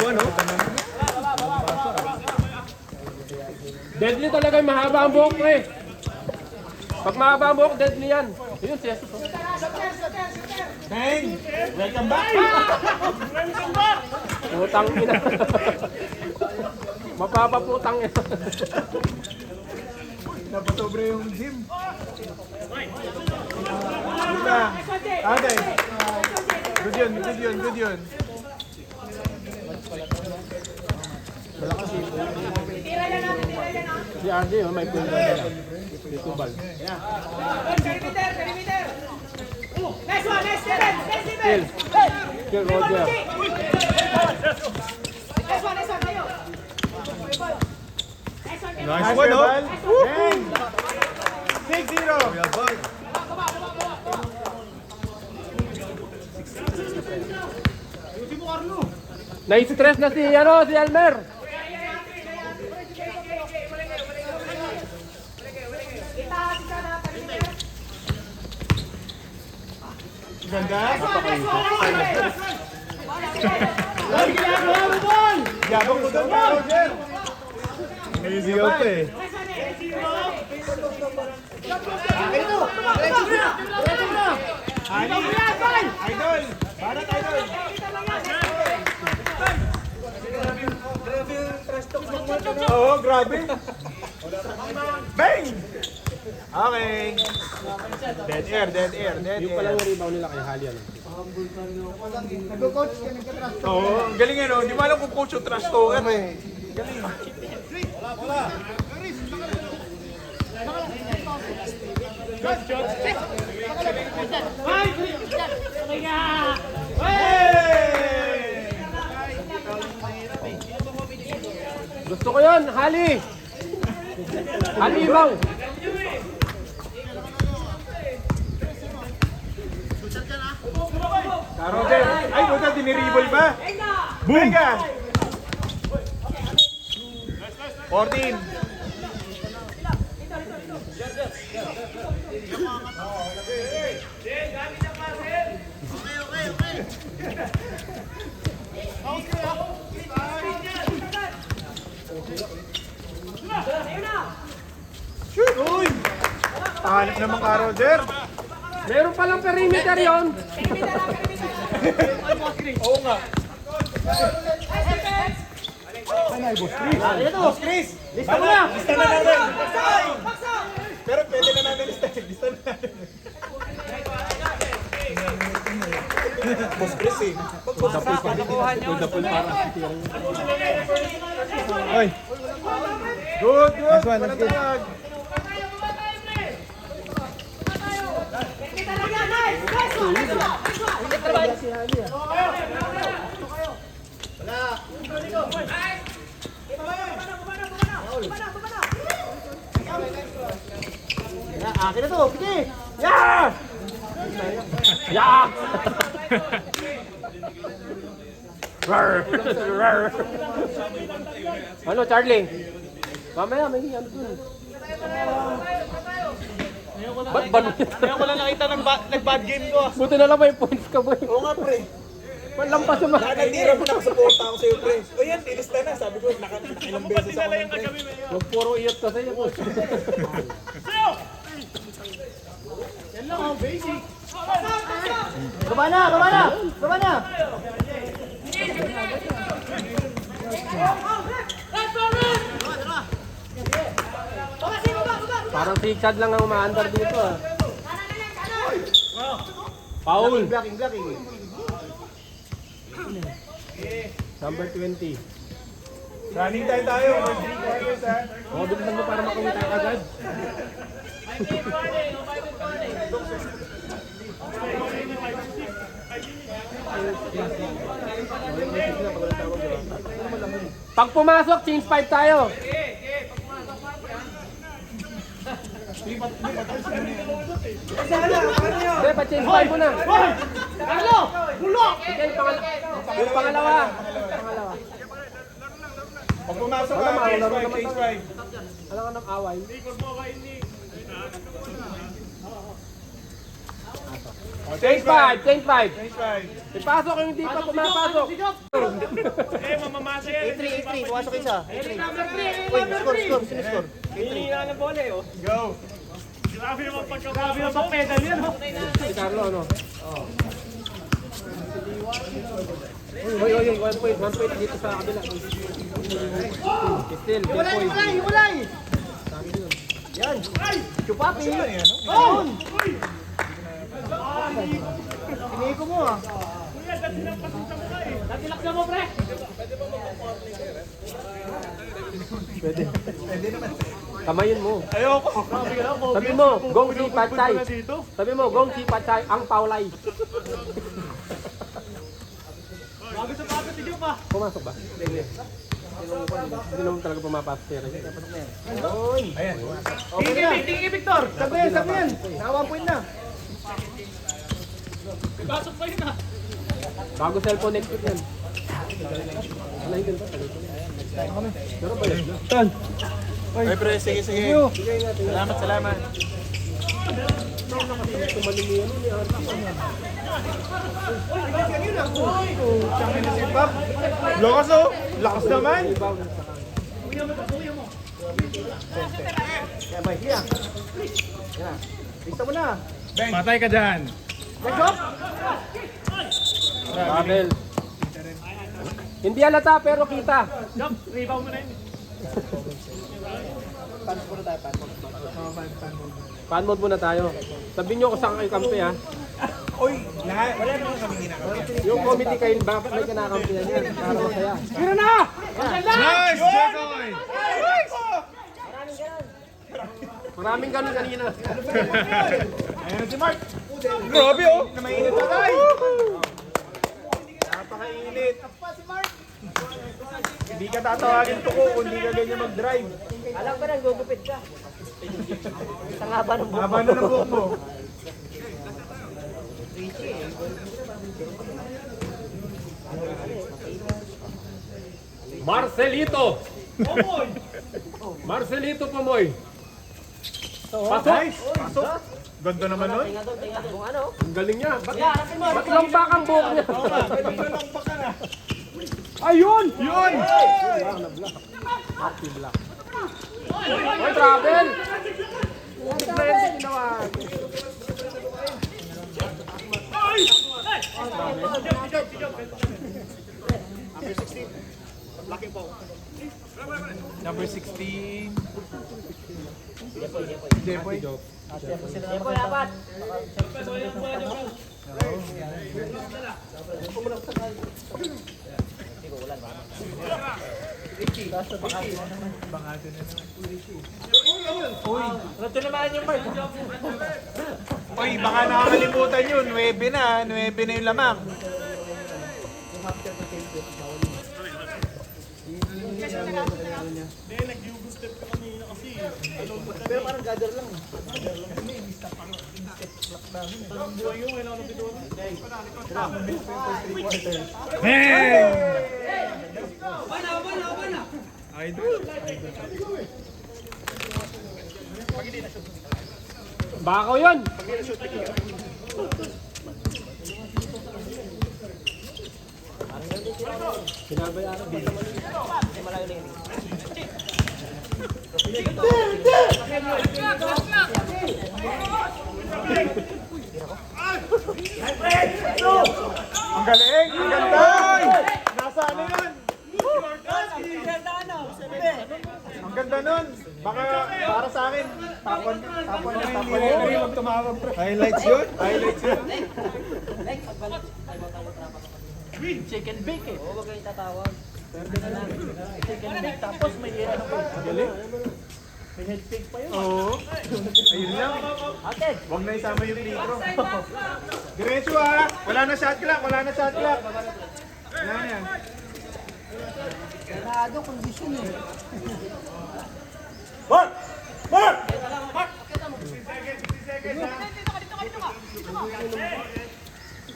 Ano? Deadly talaga yung mahaba ang buhok eh. Pag mahaba ang buhok, deadly yan. Yun, si Jesus. Bang! Welcome back! Putang ina. Mapapaputang ina. Napasobre yung gym. Diba? Okay. Good yun, good yun, good yun. Si RJ, may punta na lang. Dito bal. Kill. Kill Roger. Nice one, no? Bang! 6-0! Na-stress na si Almer. Ganda? Yabang mo doon, Roger! Easy out eh. Idol! Barat idol! Oo, grabe. Bang! Okay. Dead air, dead air, dead Yung palang air. rebound nila kay Halian. Nag-coach ka, nagka-trash. Oo, galing yan, no? Di mo alam kung coach yung trash talker eh. Galing. Hey! Gusto ko yun, Hali! Hali bang? Roger, ay buta diniribol ba? Boom! 14. Shoot! Uy! Tahanap naman ka, Roger. Meron palang perimeter yon. Oo nga. Boss Chris! Lista mo na! Lista na natin! Pero pwede na natin listahin. Lista na natin. Boss Chris eh. Pagdapol para. Oy! Good, good! Walang tawag. Akin na to, sige! Yeah! Yeah! Rar! Rar! Ano, Charlie? Mamaya, may ano dun. Ba't ba? Kaya ko lang nakita ng nag-bad game ko. Buti na lang may points ka, boy. Oo nga, pre. Malampas naman. Natira mo na suporta ako sa'yo, pre. O yan, ilista na. Sabi ko, ilang beses ako ng pre. Huwag puro iyot ka sa'yo, boy. Yan lang ang basic. Baba na, baba na! Baba na! Parang si Chad lang ang umaandar dito, ah. Foul. Blocking, blocking. Number 20. Running time tayo. 3 quarters, ha? O, bilisan mo para makumita ka agad. Pag pumasok, change 5 tayo. Hindi, pa-change 5 mo na. Carlo! Bulok! Sige, yung pangalawa. Pangalawa. Pag pumasok Wala, ka, change wala 5, naman change tayo. 5. Alam ka ng away. Change 5, change 5. Change 5. Ipasok yung hindi pa pumapasok. A3, pumasok isa. A3. Uy, score. Sino score? Go. Grabe yung pag-pedal yan. Si Carlo, ano? Uy, 1 point dito sa kabila. Still, 10 point. Hiwalay! Yan. Chupapi. Ano? Doon! Piniko mo ah. Natilaksa mo, pre. Pwede naman. Kamayin mo. Ayoko. Sabi mo, gong si Patay. Sabi mo, gong si Patay ang paulay. Bago sa bago si Jupa. Pumasok ba? Hindi naman talaga pumapasok siya. Ayan. Okay na. Tingin, Victor. Sabi yan. Naka 1 point na. Pasok pa yun ah. Bago cellphone next week yan. Alay din ba? Pero ba yun? Ay, pre, sige. Salamat. Lakas oh! Lakas naman! Yan, bay. Yan. Yan. Lista mo na. Patay ka dyan! Let's go. Babel. Hindi halata pero kita. Rebound mo na yun. Fan mode muna tayo. Sabihin nyo kung saan kayo kampi ha. Uy! Lahat! Wala naman kami ginagawa. Yung committee kayo, bakit may kinakampihan yan? Para masaya. Tira na! Nice! Jekoy! Maraming ganun kanina. Ayan na si Mark! Grabe oh! Na mainit pa tayo! Napakainit! Hindi ka tatawagin to ko kung hindi ka ganyan mag-drive. Alam ko na, gugupit ka. Isang haba ng buhok. Haba na ng buhok mo. Marcelito! Marcelito Pomoy! Pasok! Nice! Pasok! Ganda naman nun. Kung ano? Ang galing niya. Ba't lampak ang buhok niya? Lang pa ka na. Ayun! Yun! Active lock. Oy, travel! Bigla yan sa ginawa. Number 16. Jepoy, dapat. Ito naman yung Mark. Uy, baka nakakalimutan yun. 9 na. 9 na yung lamang. Pero parang gather lang. Bakaw yun! Sinabayaran dito. Ang galing! Ang ganda! Nasa ano yun? Ang ganda nun! Baka para sa akin. Tapon na tumawag. Highlights yun? Highlights yun? Chicken bake eh. Oo, wag kayong tatawag. Chicken bake tapos may ano pa. Galing? May head fake pa yun. Oo. Ayun lang. Ate, Huwag na isama yung litro. Diretso ah! Wala na shot clock! Wala na shot clock! Wala na yan. ganado kondisyon eh. Mark! Mark!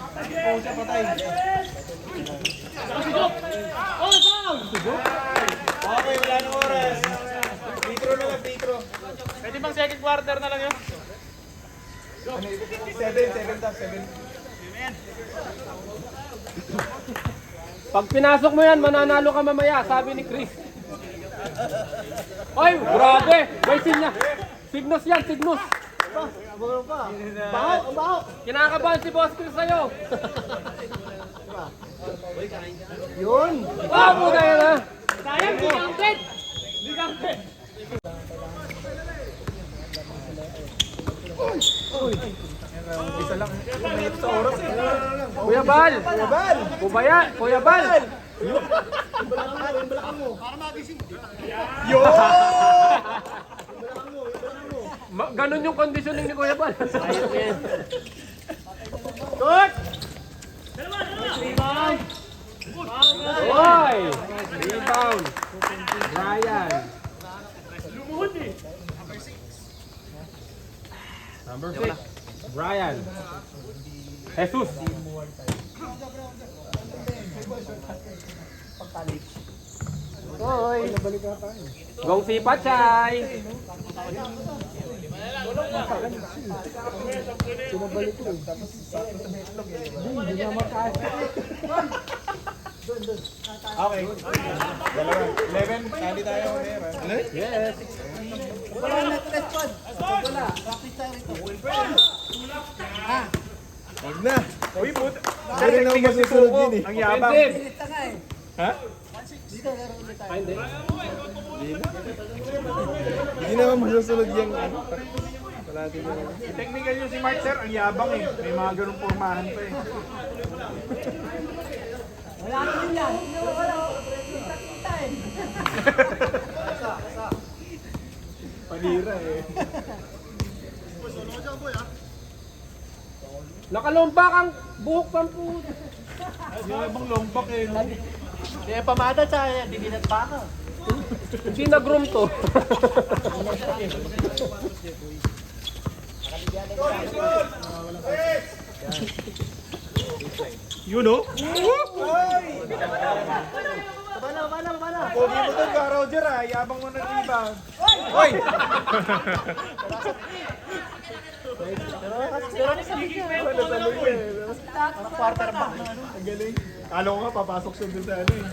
Oh, siya patay. Okay, wala na oras. Litro na lang, litro. Pwede bang second quarter na lang yun? Ano, 7. Pag pinasok mo yan, mananalo ka mamaya, sabi ni Chris. Ay, grabe! May signos yan, signos! Baho! Kinakabahan si Boss Chris sa'yo. Yun! Ah, puta yan ha! Sayang, di counted! Isa lang. Mahirap sa oras eh. Kuya Bal! Kuya Bal! Yo! Ganon yung conditioning ni Kuya Bal. Ayos yan. Good! Oy! Rebound! Ryan! Number 6. Brian. Jesus. Oy! Gong si Pachay! Okay. Dalawa. 11. Sali tayo. Yes! Huwag na. Uy, puta. Sir, rin naman masusunod yun eh. Ang yabang. Offensive! Ha? Ay, hindi. Hindi naman masusunod yung ano. Wala din yun. Technical yun si Mark, sir. Ang yabang eh. May mga ganung pormahan pa eh. Wala ka rin yan. Panira eh. Nakalombak ang buhok pampu. Yung ibang lombak eh. Kaya pamada sa dininat pa ka. Hindi na-groom to. Yun o? Bala. Pogi mo doon ka, Roger ah. Yabang mo nag-rebound. Hoy! Pero nasabi niya. Wala sa luya eh. Parang quarterback na ano. Ang galing. Kala ko nga papasok siya doon sa ano eh.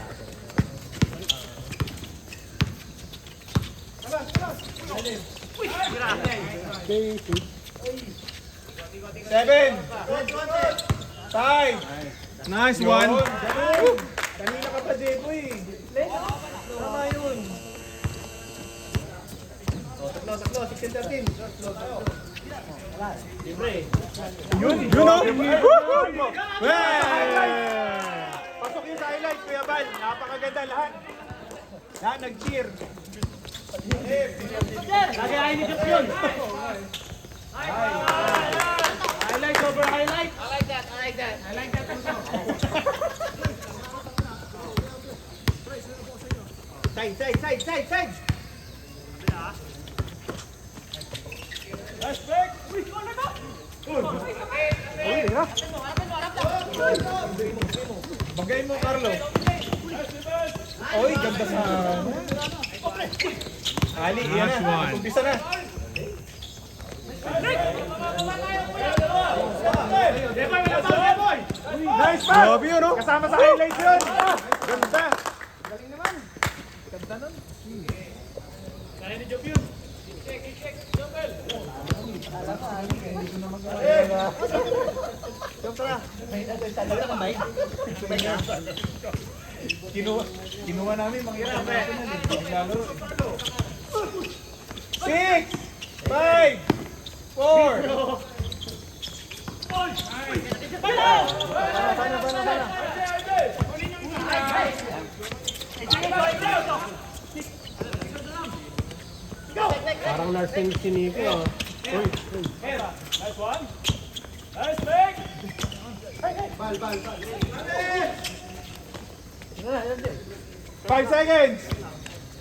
Seven! 5! Nice one! Kanina ka pa, Jebo eh. Tama yun. Saklo, 16-13. Yun o! Pasok yung sa highlight, Kuya Bal. Napakaganda lahat. Lahat nag-cheer. Lagi ay ni Jeff yun. Highlight over highlight. I like that. Side. Last back. Bagay mo, Carlo. Oy, ganda sa... Ali, yan na. Umpisa na. Nice pass! Grabe yun, no? Kasama sa highlights yun. Ganda. Galing naman. Ganda nun. Kaya ni Job yun. Kinuha namin mga lalaro. 6, 5, 4. Parang nursing si Nico. Oh. Nice one. Nice back. Bal. 5 seconds.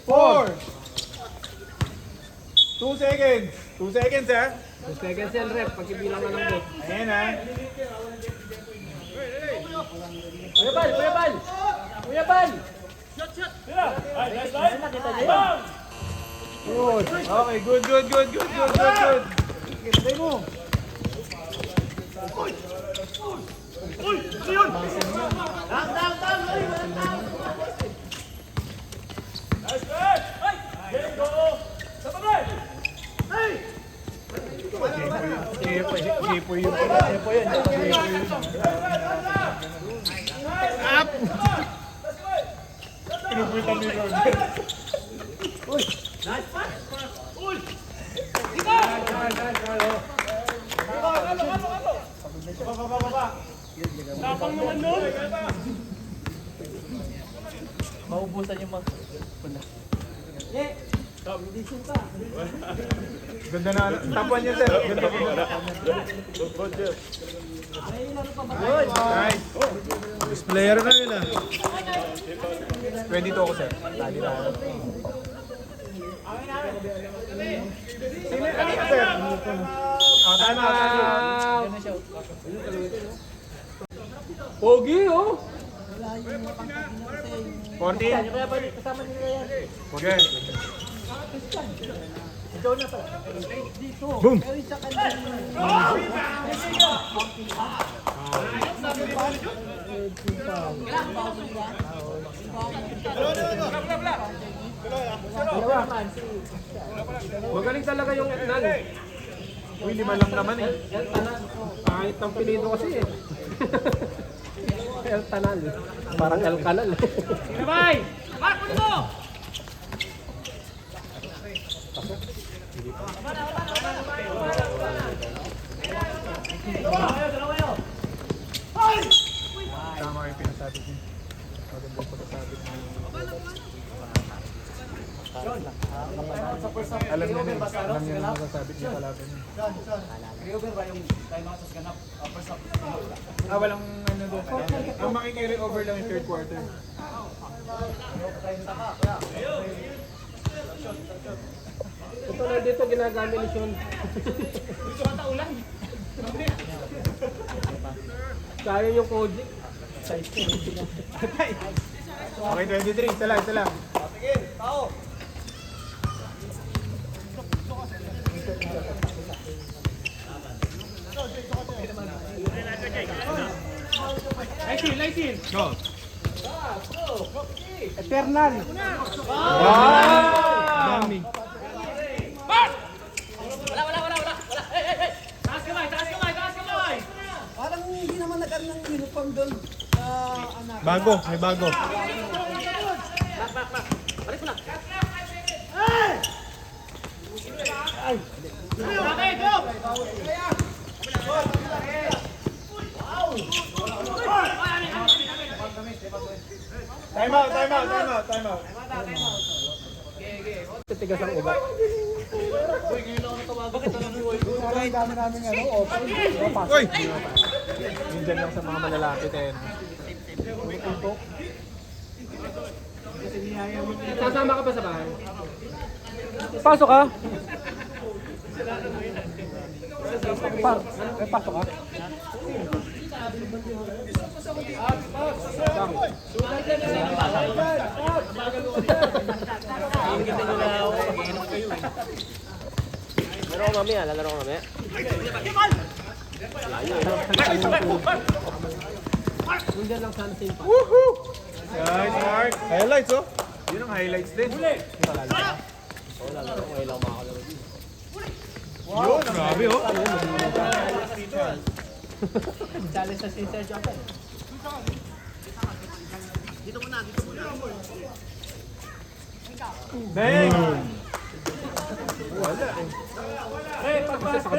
4. 2 seconds. 2 seconds, ha? 2 seconds yan, rep. Pagkibilang ka ng bot. Ayan, ha? Kuya Bal! Good. Okay, good. Ganda mo. Gipoy yun. Pinupulitan ni Ron. Tapang naman nun. Maubusan yung mga... Ganda na. Tapuan niya, sir. Ganda ko. Nice. Best player na yun, ah. 22 ako, sir. Tali na. Sino yung sir? Tama. Pogi, oh! 14. Kaya ba kasama nila yan? Okay. Ikaw na pa. Dito. Boom. Pero isa ka na. Magaling talaga yung Etnan. Uy, 5 lang naman eh. El Tanal. Kahit ang pilido kasi eh. El Tanal. Parang El Canal. Sinabay! Mark, ano mo? Tama kayo pinasabit niya. Maganda yung pagkasabit niya. Alam niya na yung masasabit niya kalaban niya. Walang ano doon. Ang makikiri over lang yung third quarter. Ito na dito ginagamit ni Sean. Kaya yung Kojic. Okay, 23. Isa lang, isa lang. Go. Eternal. Dami. Parang hindi naman nagkaroon ng uniform doon sa anak. Bago, may bago. Time out, time out, time out, time out. Titigas ang ugat. Uy! Yun dyan lang sa mga malalapit eh. Sasama ka pa sa bahay? Pasok ka? Pasok ka? Laro ko mamaya, lalaro ko mamaya. Hindi lang sana same pa. Woohoo! Nice, Mark. Highlights, oh. Yun ang highlights din. Lalaro ko ngayon lang makakalaro. Yun, grabe, oh. Challenge sa Sister Japan. Dang! Kasi sa kabila ko.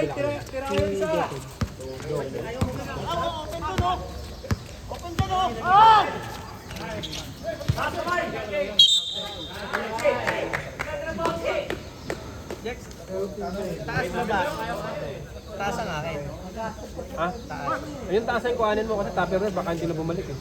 Taas mo ba? Taas ang akin. Ha? Ayun taas ang kuhanin mo kasi tupperware baka hindi na bumalik eh.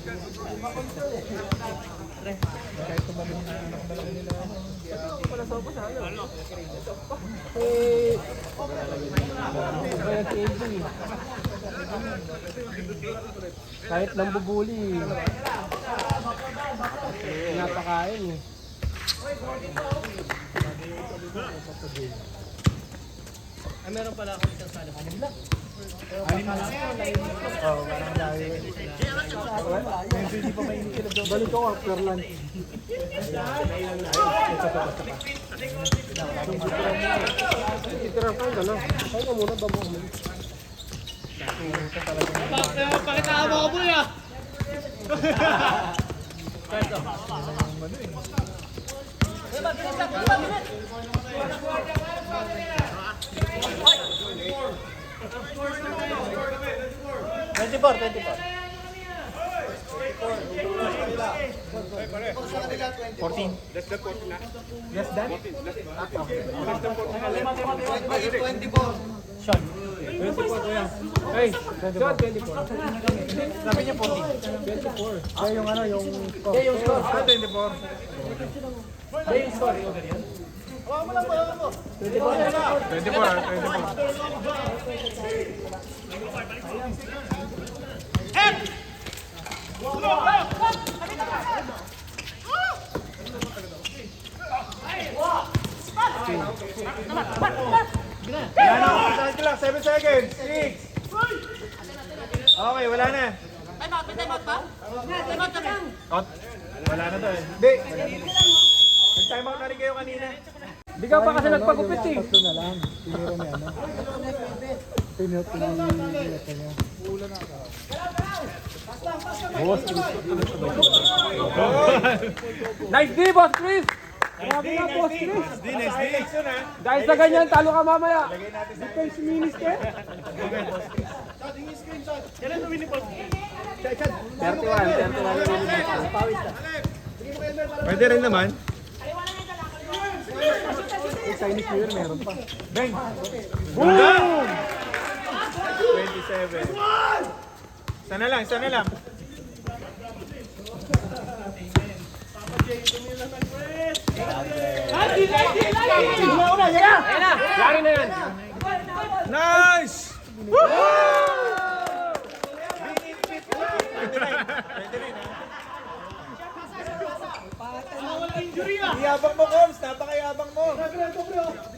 Kahit nang bubuli, napakain eh. Ay, meron pala ako isang sala. Balik ko after lunch. Titira ka na lang. Kaya ka muna bago mo. Pakita mo ko po ya. Hey, shot 24. Sabi niya 40. 24. Kaya yung ano, yung... Yung score. 24. Yung score. 24. Yan o, pasahan lang. 7 seconds. 6. Okay, wala na. Time out ba? Time out ka lang. Out. Wala na to eh. Hindi. Nag-time out na rin kayo kanina. Di ka pa kasi nagpagupit eh. Tatlo na lang. Tinira niya, ano? Tinira niya. Nice D, Boss Chris! Grabe nga, Boss Chris! Next day. Yun ha. Dahil sa ganyan, talo ka mamaya. Lagay natin sa Defense minister. 31. Pwede rin naman. Chinese New Year, meron pa. Bang! Boom! 27. Sana lang, sana lang. Lari na yan. Nice! Woo! Iyabang mo, Coms. Napakayabang mo.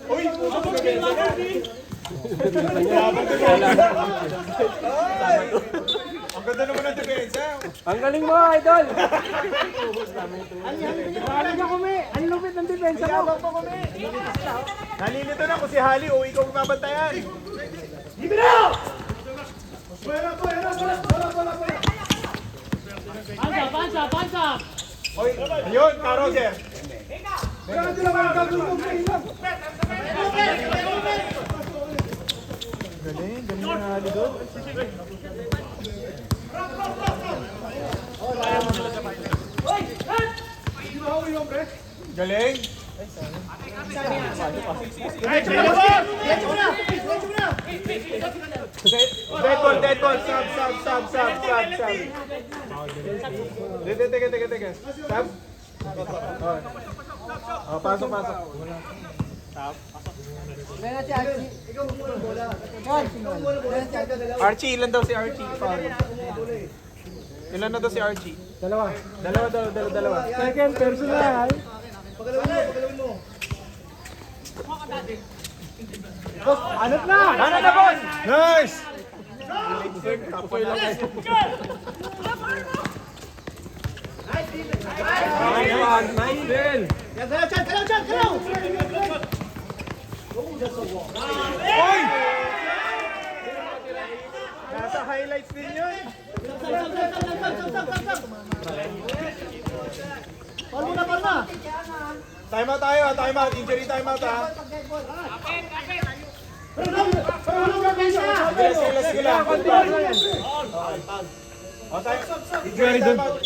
Uy, puso mo na. Iyabang ko yan. Ay! Ang ganda naman ng depensa. Ang galing mo, idol. Galing ako, me. Ang lupit ng depensa mo. Iyabang mo kami. Nalilito na kung si Hali o ikaw mabantayan. Pansa! Oy, ayun, ka Roger. Galing, galing na Hali doon. Galing. Dead ball, sub. Teka. Sub. Oh, pasok. Archie, ilan daw si Archie? Ilan na daw si Archie? Dalawa. Dalawa. Second personal. Boss, anot na! Ano na, boss? Nice! Tukoy lang kayo. Nice din. Oy! Nasa highlights din yun. Palma! Time out tayo, time out. Injury time out ha. Sige lang. O, time out. Injury time out.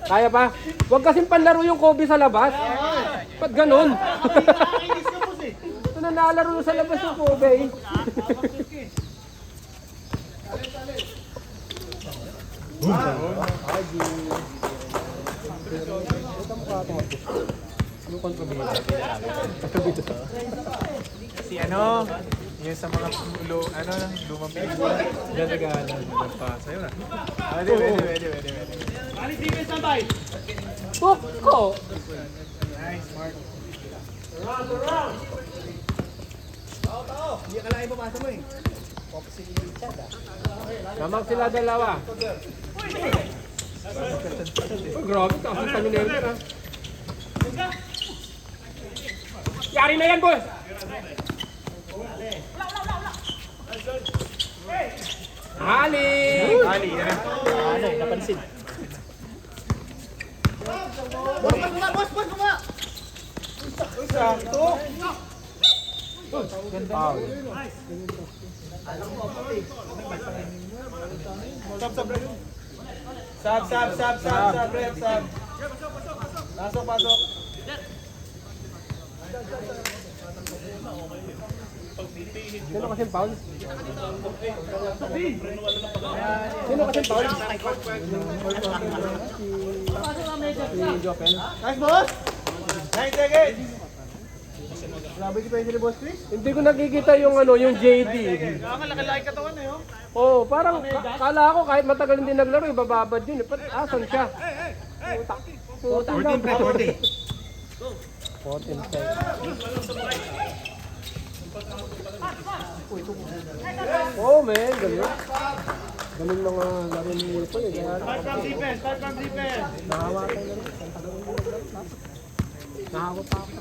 Kaya pa? Huwag kasing panlaro yung Kobe sa labas. Ba't ganun? Ito na nalaro sa labas yung Kobe. Si ano, yung sa mga lumang pelikula. Ganda-ganda. Sa'yo na. Pwede. Tuko! Nice, Mark. Hindi ka lang ipapasa mo eh. Kamang sila dalawa. Oh, grabe, kakita nyo na yun. Ha? Yari na yan, boss! Ali! Ali, yan na. Ano, napansin. Sab, ref, sab. Pasok, pasok. Sino kasi foul? Sino kasi foul? Si Jopel. Nice, boss! 9 seconds! Grabe si pwede ni Boss Chris. Hindi ko nakikita yung ano, yung JD. Kaya nga, laki-laki katawan eh, oh. Oh, parang kala ko kahit matagal hindi naglaro, ibababad yun. Asan siya? Puta. 14 pre, 40. 14 pre. Oh, man, galing. Galing mga laro ni Ito eh. Start from defense, start from defense. Nahawa tayo na rin. Nahawa pa ako.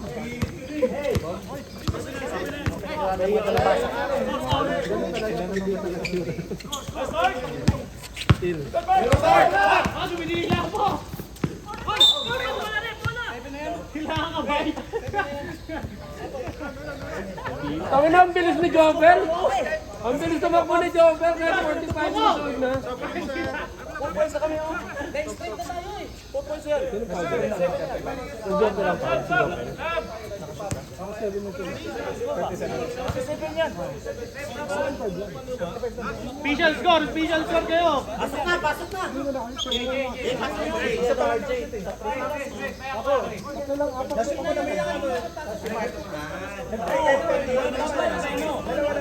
Tawin na, ang bilis ni Jopel. Ang bilis tumakbo ni Jopel kaya 45 years old na. 4 points na kami, oh. Next straight na tayo, eh. 4 points yan. Yung Jopel lang pa, si Jopel. 7 yan. Special score kayo. Pasok na. Isa pa, RJ.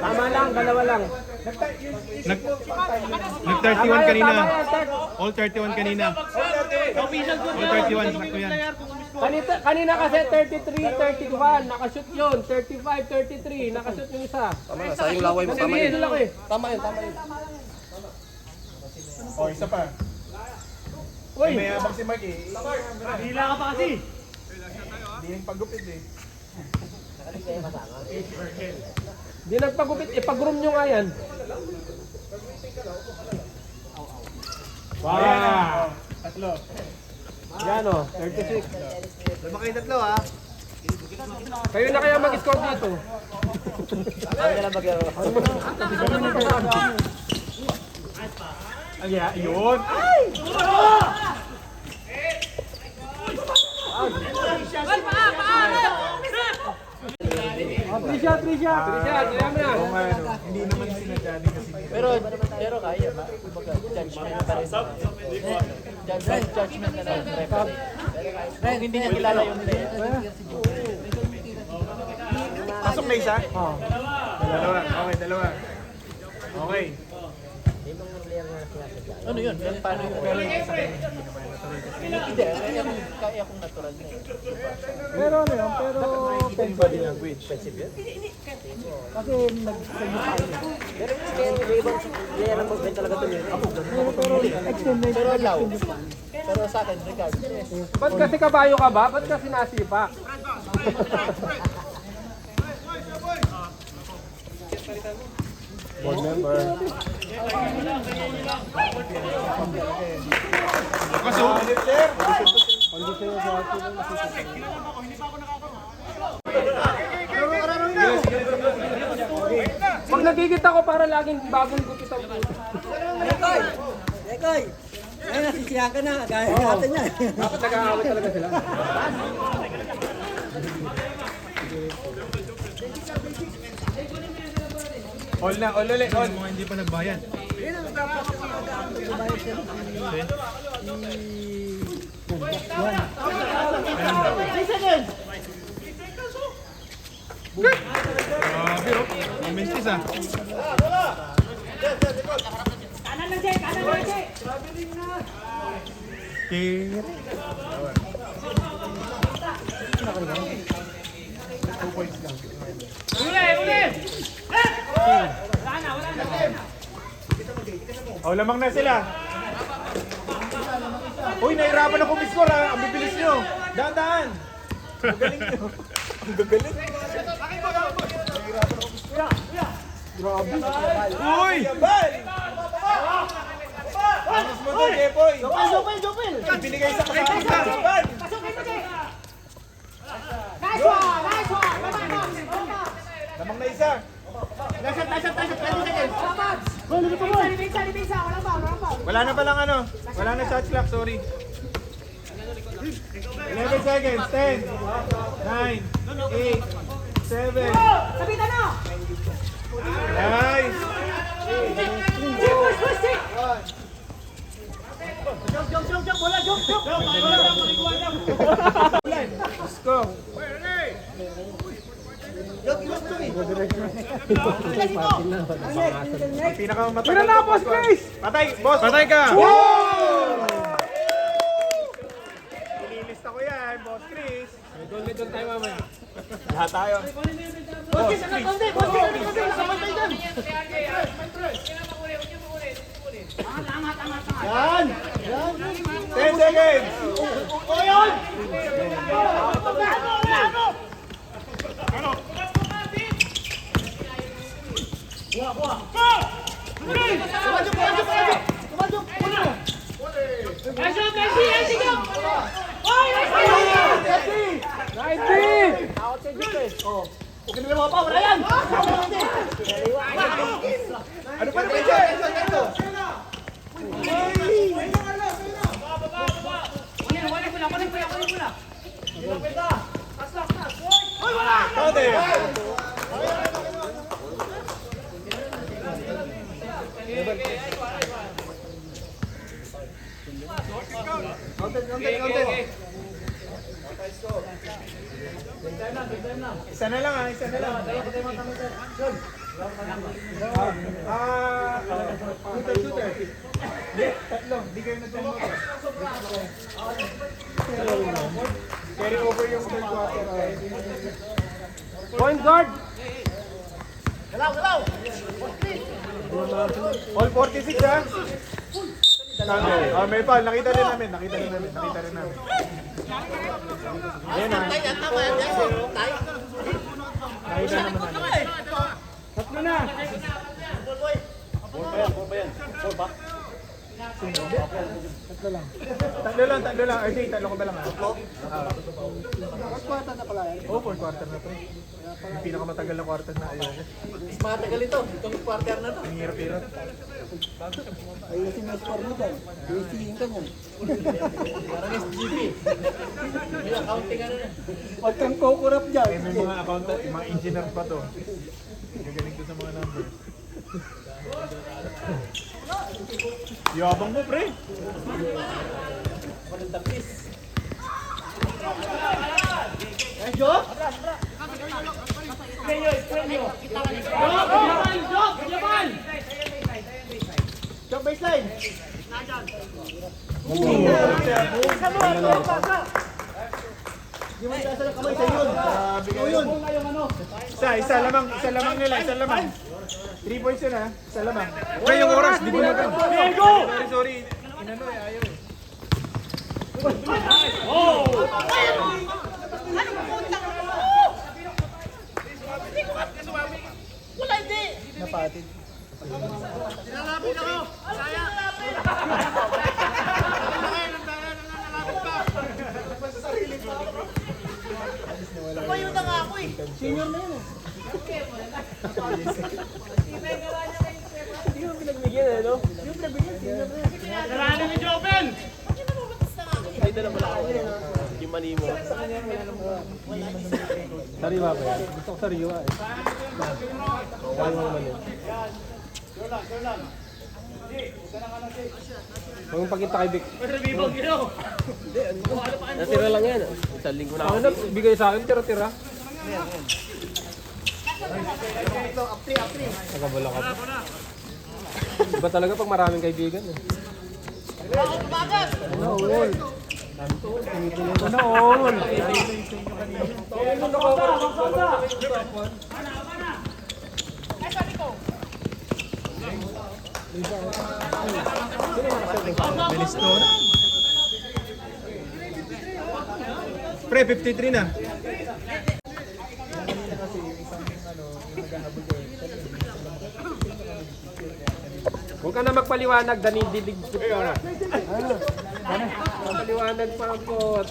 Tama lang, dalawa lang. Nag-31 kanina. All 31 kanina. Official score All 31, sakto yan. Kanina kasi 33, 31, nakashoot yun. 35, 33, nakashoot yung isa. Tama na, sayang laway mo. Tama yun. Tama yun. Tama yun, tama yun. Oh, isa pa. Uy, May abang si Mark eh. Hila ka pa kasi. Hindi yung paggupit eh. di nagpagupit, ipag-room nyo nga yan. Wow! Tatlo. Yan o, 36. Lama kayo tatlo ha. Kayo na kaya mag-score dito. Ay, yun. Trisha, kaya mo na. Hindi naman sinadya din kasi. Pero kaya ba? Kumbaga, judgment pa rin. Judgment na lang. Kung hindi niya kilala yung player. Pasok na isa? Oo. Dalawa. Okay, dalawa. Okay. Ano yun? Paano yung hindi, kaya kong natural na eh. Pero ano yun, pero Body language. kasi nag-send pa yun. Pero Extend na Pero allow. Pero sa akin, regardless. Ba't kasi kabayo ka ba? Ba't kasi nasipa? Board member. Kaso? Pag nagigit ako para laging bagong gupit ang puto. Ekoy! Ay, nasisiya ka na. Gaya natin yan. Dapat nag-aaway talaga sila. All na, all ulit, all. Mga hindi pa nagbayad. Grabe, oh. Ang mintis ah. points lang. Oh, lamang na sila. Uy, nahirapan ako mismo ha. Ang bibilis nyo. Daan-daan. Ang galing nyo. Ang gagaling. Grabe. Uy! Angas mo to, Jepoy. Jopel! Binigay sa kasama. Nice one! Nice one! Lamang na isa. Wala na palang ano. Wala na shot clock, sorry. 11 seconds. 10, 9, 8, 7. Sabitan na! Nice. Let's go. Ang pinakamatagal. Pina na, Boss Chris! Patay, Boss! Patay ka! Ililista ko yan, Boss Chris. Gold medal tayo mamaya. Lahat tayo. Yan! 10 seconds! Ano pa naman siya? Isa na lang isa na lang. Shooter. Hindi, tatlo. Hindi kayo nagdamo. Carry over yung third quarter. Point guard! All 46 ha? May foul. Nakita rin namin. Ayan na. Nakita naman namin. Tatlo na! Tatlo lang. RJ, tatlo ko ba lang ha? Fourth quarter na pala yan. Fourth quarter na to. Yung pinakamatagal na quarter na ayaw. Mas matagal ito. Itong quarter na to. Ang hirap-hirap. Ayusin mo yung score mo dyan. Ayusin ka niyan. Parang SGP. May accounting ano na. Huwag kang kukurap dyan. May mga accountant, yung mga engineer pa to. Gagaling to sa mga numbers. Yabang mo, pre. Walang tapis. Jump baseline. Isa lamang nila. 3 points yun ha. Isa lamang. Okay, yung oras, di ko na Sorry. Inano ayaw eh. Napatid. Senior na yun eh. Hindi mo pinagbigyan eh, no? Ay, dala pala ako. Yung mani mo. Sariwa ba yan? Gusto ko sariwa eh. Sariwa naman yun. Huwag mong pakita kay Vic. Natira lang yan. Isang linggo na ako. Ano, bigay sa akin, tira-tira. Nagabala ka pa. Iba talaga pag maraming kaibigan eh. Ano, all. Ito na all. Bilis to. Pre, 53 na. Huwag ka na magpaliwanag, danididig ko pa. Magpaliwanag pa ako.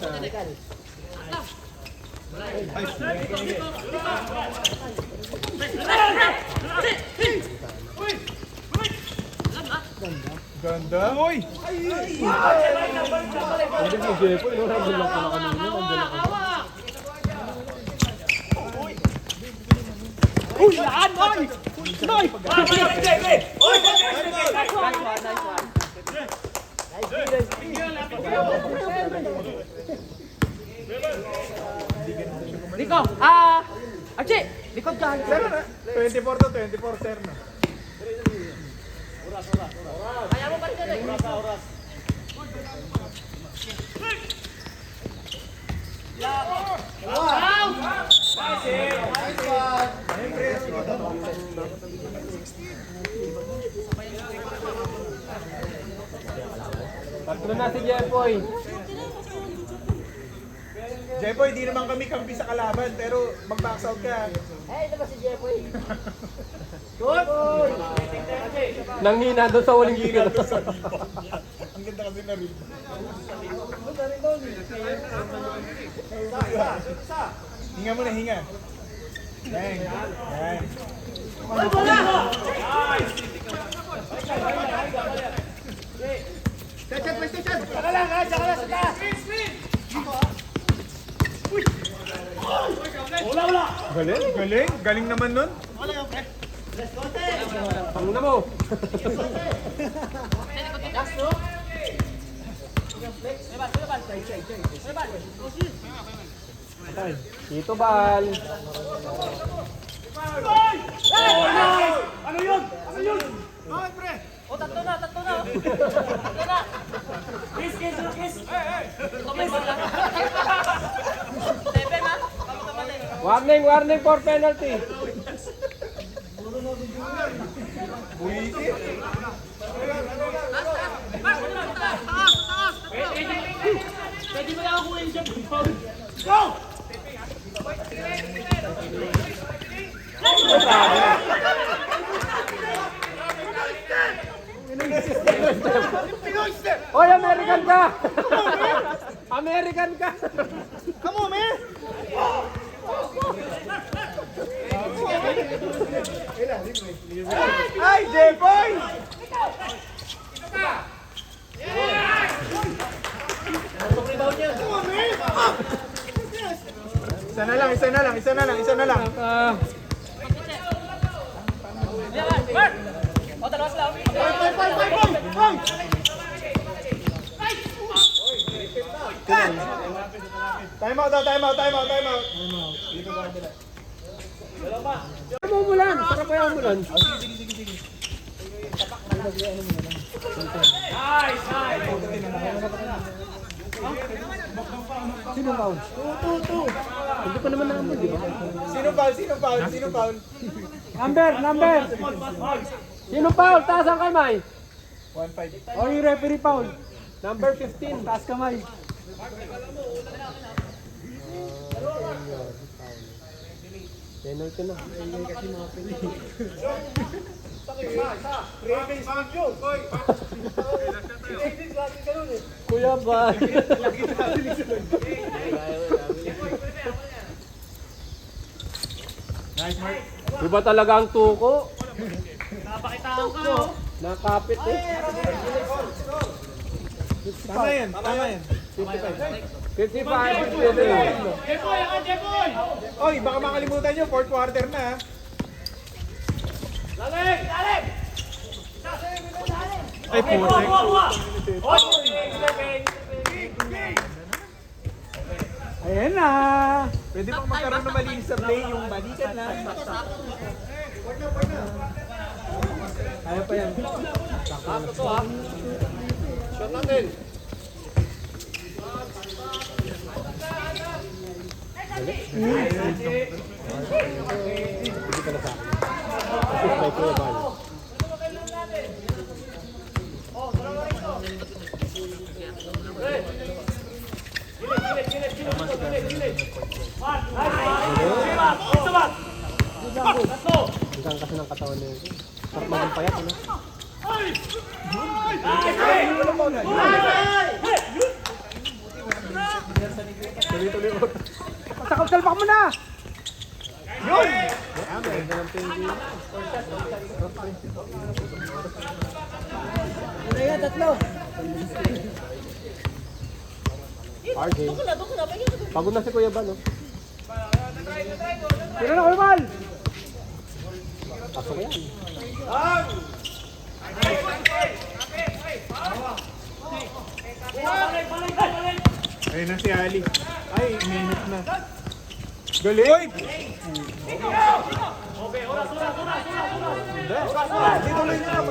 Ganda. Uy! Hindi mo, Jepo. Nandun lang pala kanina. Nandun lang kanina. Uy, laan, oy! Noy! Rico, Archie, likod ka. Sir na. 24 to 24, sir na. Kaya mo pa rin yan eh. Tatlo na si Jepoy. Jepoy, di naman kami kampi sa kalaban, pero mag-box out ka. Ito ba si Jepoy? Nanghina doon sa uling giga. Ang ganda kasi na rin. Hinga muna, hinga. Bang. Bang. Galing, galing. Galing naman nun. Ang na mo. Dito Bal. O, tatlo na. Tatlo na. Kiss. Kumis lang. Seven, ha? Warning for penalty. Pwede mo na ako kuhin siya. Oy, American ka! American ka! Come on, man! Ay, Jepoy! Isa na lang. O, dalawa sila. Time out. Umulan! Sarap kaya umulan. Sino foul? Hindi pa naman naman, di ba? Sino foul? Number! Sino foul? Taas ang kamay! 1-5. O yung referee foul. Number 15, taas kamay. Penalty na. Kuya ba? Iba talaga ang tuko. Napakitaan ka, oh. Nakapit eh. Tama yan. 55. Jepoy, Jepoy! Oy, baka makalimutan nyo, 4th quarter na. Lalim! Ay, putik. Ayan na. Pwede bang magkaroon ng malinis sa play, yung balikan na. Kaya pa yan. Shot natin. Hindi ka na sa akin. Kasi may Kuya Bal. Isang kasi ng katawan niya. Sarap maging payat, ano? Tuloy-tuloy ko. Salpak mo na! Yun! Ganda ng pengi. RJ. Pagod na si Kuya Bal, no? Tira na, Kuya Bal! Pasok yan. Ayun na si Ali. Ay, minute na. Galing! Tuloy niya na.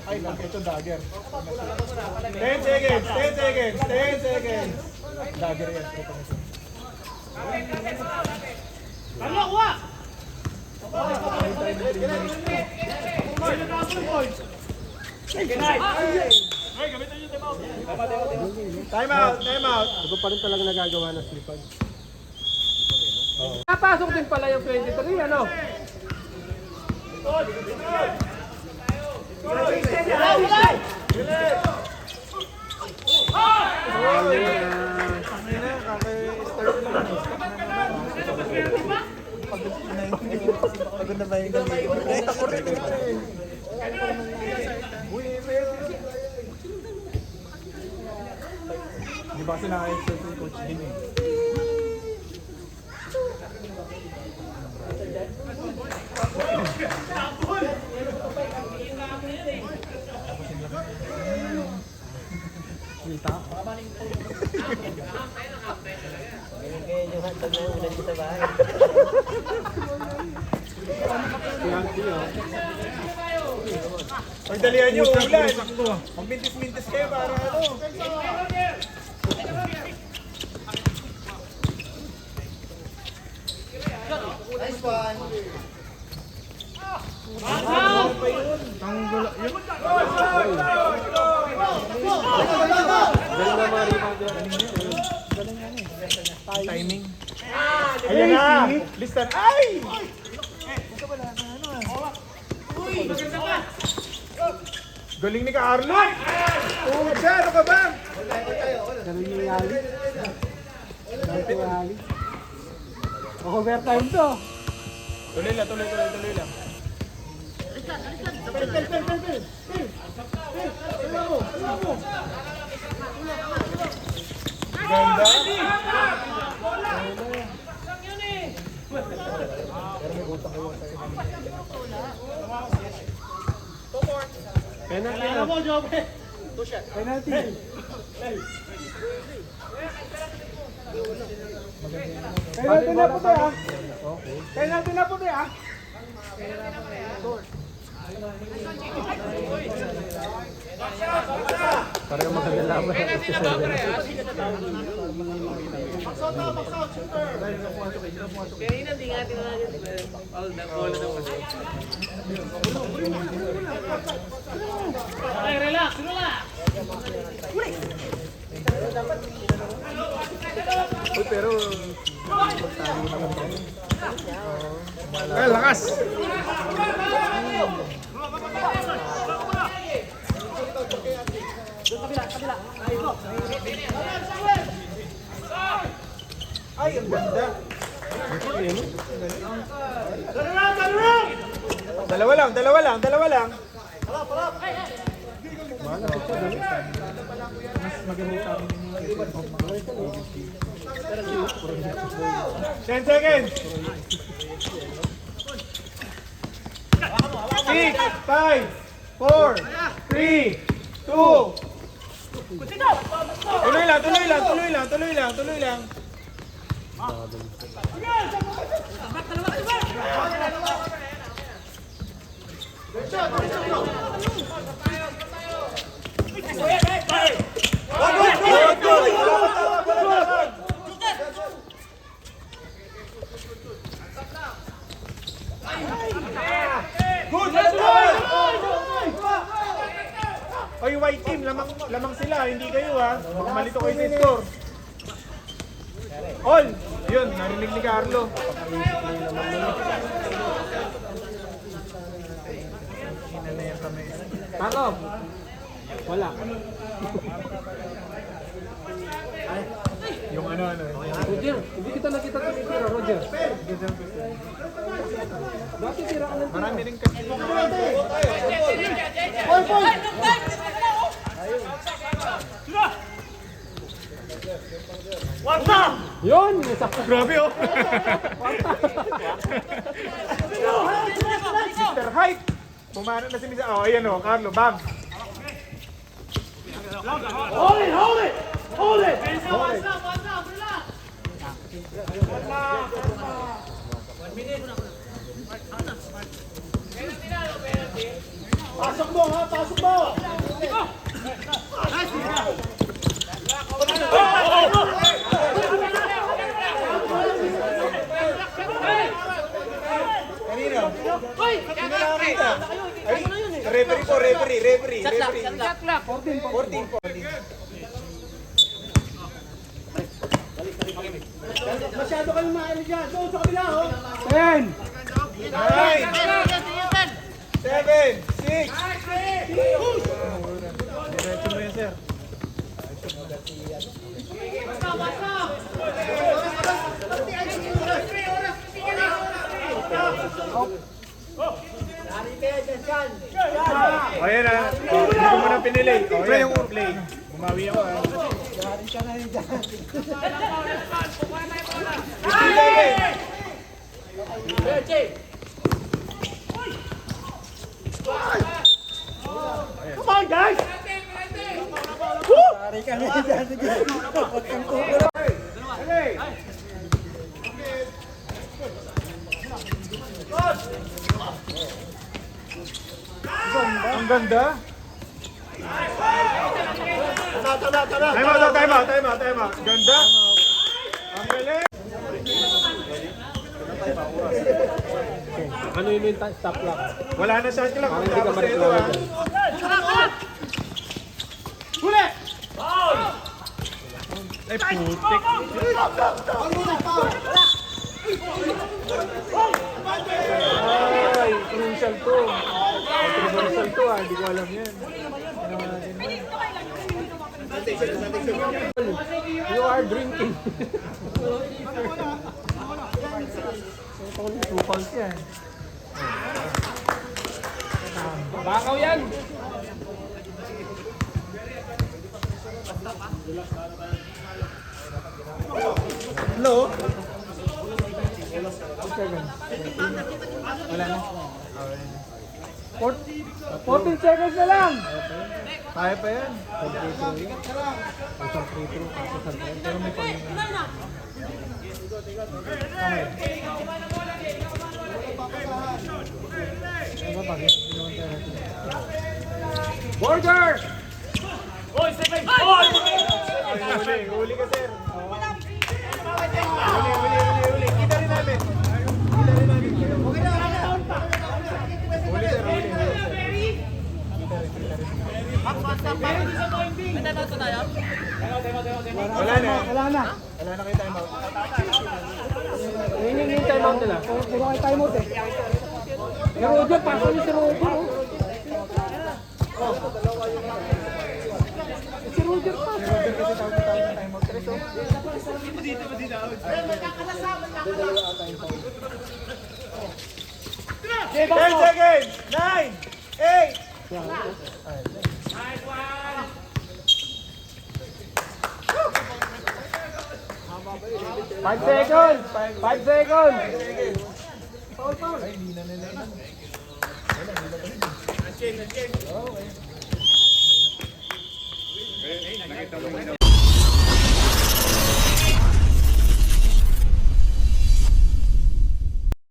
Ay, ito dagger. 10 seconds, 10 seconds, 10 seconds. Dagger yan. Time out, time out. Ito pa rin talaga nagagawa ng slipag. Napasok din pala yung 23, ano? Pagod na ba yung galing? Ako rin. Di ba kasi naka-exert yung coach din eh. Pagdalihan niyo ulan. Magmintis-mintis kayo para ano. Nice one. Galing na mga rebound yan. Timing. Ayan na! Listan. Ay! Galing ni Carlo! Oh, siya! Ano ka ba? Galing ni Ali. Galing ni Ali. Overtime to. Tuloy lang, tuloy lang. Ganda. Penalty na. Penalty. Penalty na puti ah. Penalty na puti ah. Parang magandang laban. Ay, relax, relax. Uy, pero Ay, lakas. Ay, ang ganda. Dalawa lang. Ten seconds. 6, 5, 4, 3, 2. Tuloy lang. lamang sila, hindi kayo ha. Baka malito kayo sa score. All! Yun, narinig ni Carlo. Ako. Wala. Yung ano. Roger, hindi kita nakita sa tira, Roger. Bakit tira ka ng Marami rin kasi. Yun! Sakto. Grabe oh! Mr. Hype! Pumano na si Mr. Oh, ayan oh, Carlo, bam! Pasok mo ha, pasok mo! Kanino? Sino nakakita? Ay, referee. Shot clock. 14. Masyado kayong maaari dyan. Doon sa kabila oh! 10! 9, 7, 6. Diretso mo yun, sir. O yan ha. Hindi ko muna pinili. O yan, play. Bumawi ako ha. 13. Come on guys! Pare ka na dyan. Huwag kang kukura. Ang ganda. Time out. Ganda. Ang galing. Ano yun yung stop clock? Wala na shot clock. Parang hindi ka Tapos na ito mareklamo ha. dyan. Ay, putik. Ay, crucial to. Controversial to Hindi ko alam yan. You are drinking. Two calls yan. Bakaw yan. Hello? Wala na. 14 seconds na lang. Kaya pa yan. Border! Huli ka, sir. Huli. Kita rin namin. Huli, sir. Wala na kayo time out. Yun yung time out nila. Puro kayo time out eh. Si Roger, pasok niyo si Roger. Si Roger pa. Kasi tawag na time out. Tres, oh. 10 seconds! 9, 8, 5 seconds! 5 seconds! Ay, hindi na nila.